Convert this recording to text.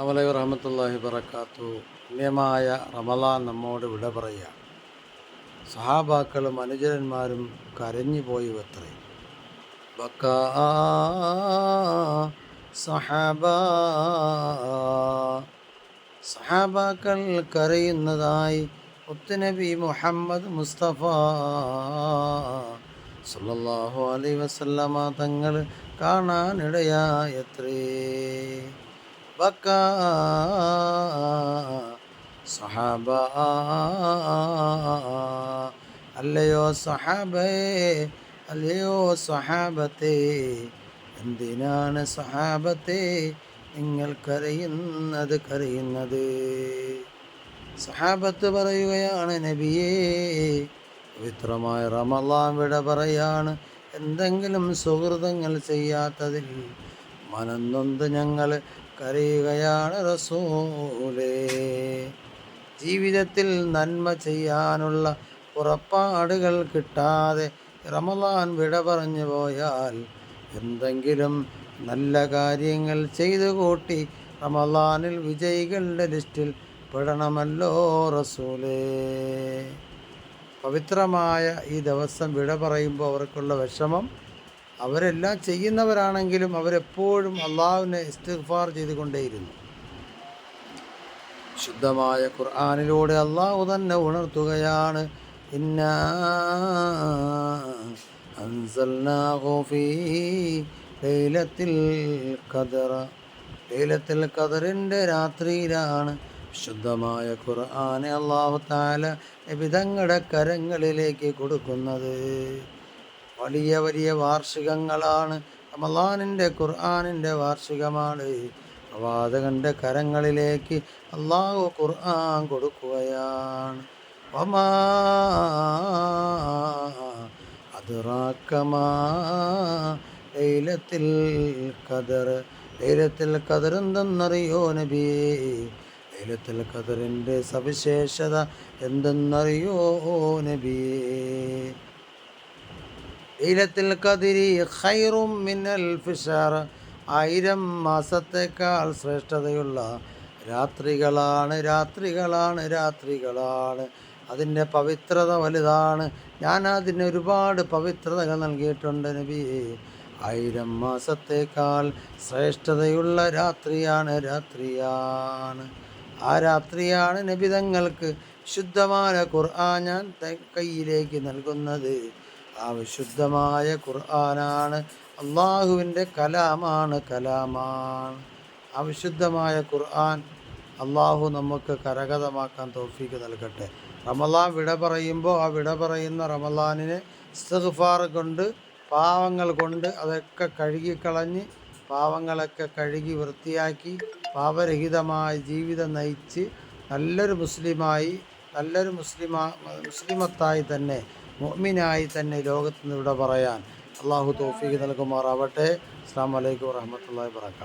അസ്സലാമു വറഹ്മത്തുള്ളാഹി വബറകാതുഹു. പുണ്യമായ റമളാൻ നമ്മോട് വിട പറയുക. സഹാബാക്കളും അനുചരന്മാരും കരഞ്ഞു പോയി അത്രേ. ബക്കാ സഹാബ, സഹാബാക്കൾ കരയുന്നതായി മുത്തുനബി മുഹമ്മദ് മുസ്തഫ സല്ലല്ലാഹു അലൈഹി വസല്ലമ തങ്ങൾ കാണാനിടയായത്രേ. ബക്കാ സഹാബ, അല്ലയോ സഹാബേ, അല്ലയോ സഹാബത്തെ, എന്തിനാണ് സഹാബത്തെ നിങ്ങൾ കരയുന്നത്? സഹാബത്ത് പറയുകയാണ്, നബിയേ, പവിത്രമായ റമളാൻ വിട പറയാണ്. എന്തെങ്കിലും സുഹൃതങ്ങൾ ചെയ്യാത്തതിൽ മനംനൊന്ത് ഞങ്ങൾ കരയുകയാണ് റസൂലേ. ജീവിതത്തിൽ നന്മ ചെയ്യാനുള്ള പുറപ്പാടുകൾ കിട്ടാതെ റമളാൻ വിട പറഞ്ഞു പോയാൽ എന്തെങ്കിലും നല്ല കാര്യങ്ങൾ ചെയ്തു കൂട്ടി റമളാനിൽ വിജയികളുടെ ലിസ്റ്റിൽ പെടണമല്ലോ റസൂലേ. പവിത്രമായ ഈ ദിവസം വിട പറയുമ്പോൾ അവർക്കുള്ള വിഷമം, അവരെല്ലാം ചെയ്യുന്നവരാണെങ്കിലും അവരെപ്പോഴും അള്ളാഹുവിനെ ഇസ്തിഗ്ഫാർ ചെയ്തുകൊണ്ടേയിരുന്നു. ശുദ്ധമായ ഖുർആനിലൂടെ അള്ളാഹു തന്നെ ഉണർത്തുകയാണ്, ഇന്നാ അൻസൽനാഹു ഫീ ലൈലത്തിൽ ഖദർ. ലൈലത്തുൽ ഖദറിൻ്റെ രാത്രിയിലാണ് ശുദ്ധമായ ഖുർആനെ അള്ളാഹു തആല നബിതങ്ങളുടെ കരങ്ങളിലേക്ക് കൊടുക്കുന്നത്. വലിയ വലിയ വാർഷികങ്ങളാണ്. റമളാനിൻ്റെ ഖുർആനിൻ്റെ വാർഷികമാണ്. പ്രവാചകന്റെ കരങ്ങളിലേക്ക് അള്ളാഹു ഖുർആൻ കൊടുക്കുകയാണ്. വമാ അദ്റാക മാ ലൈലത്തുൽ ഖദർ. ലൈലത്തുൽ ഖദർ എന്തെന്നറിയോ നബിയേ? ലൈലത്തുൽ ഖദറിൻ്റെ സവിശേഷത എന്തെന്നറിയോ നബിയേ? ലൈലത്തുൽ ഖദ്രി ഖൈറും മിൻ അൽഫി ശഹർ. 1000 മാസത്തേക്കാൾ ശ്രേഷ്ഠതയുള്ള രാത്രികളാണ്. അതിൻ്റെ പവിത്രത വലുതാണ്. ഞാൻ അതിന് ഒരുപാട് പവിത്രതകൾ നൽകിയിട്ടുണ്ട് നബിയേ. 1000 മാസത്തേക്കാൾ ശ്രേഷ്ഠതയുള്ള രാത്രിയാണ്. ആ രാത്രിയാണ് നബിതങ്ങൾക്ക് ശുദ്ധമായ ഖുർആൻ ഞാൻ കയ്യിലേക്ക് നൽകുന്നത്. ആ വിശുദ്ധമായ ഖുർആനാണ് അള്ളാഹുവിൻ്റെ കലാമാണ്. ആ വിശുദ്ധമായ ഖുർആൻ അള്ളാഹു നമുക്ക് കരഗതമാക്കാൻ തൗഫീക്ക് നൽകട്ടെ. റമളാൻ വിട പറയുമ്പോൾ ആ വിട പറയുന്ന റമളാനിനെ ഇസ്തിഗ്ഫാർ കൊണ്ട്, പാവങ്ങൾ കൊണ്ട് അതൊക്കെ കഴുകിക്കളഞ്ഞ്, പാവങ്ങളൊക്കെ കഴുകി വൃത്തിയാക്കി പാപരഹിതമായ ജീവിതം നയിച്ച് നല്ലൊരു മുസ്ലിമത്തായി തന്നെ, മുഅ്മിനായി തന്നെ ലോകത്ത് നിന്ന് വിട പറയാൻ അള്ളാഹു തൗഫീഖ് നൽകുമാറാവട്ടെ. അസ്സലാമു അലൈക്കും വറഹ്മത്തുള്ളാഹി വബറകാതുഹു.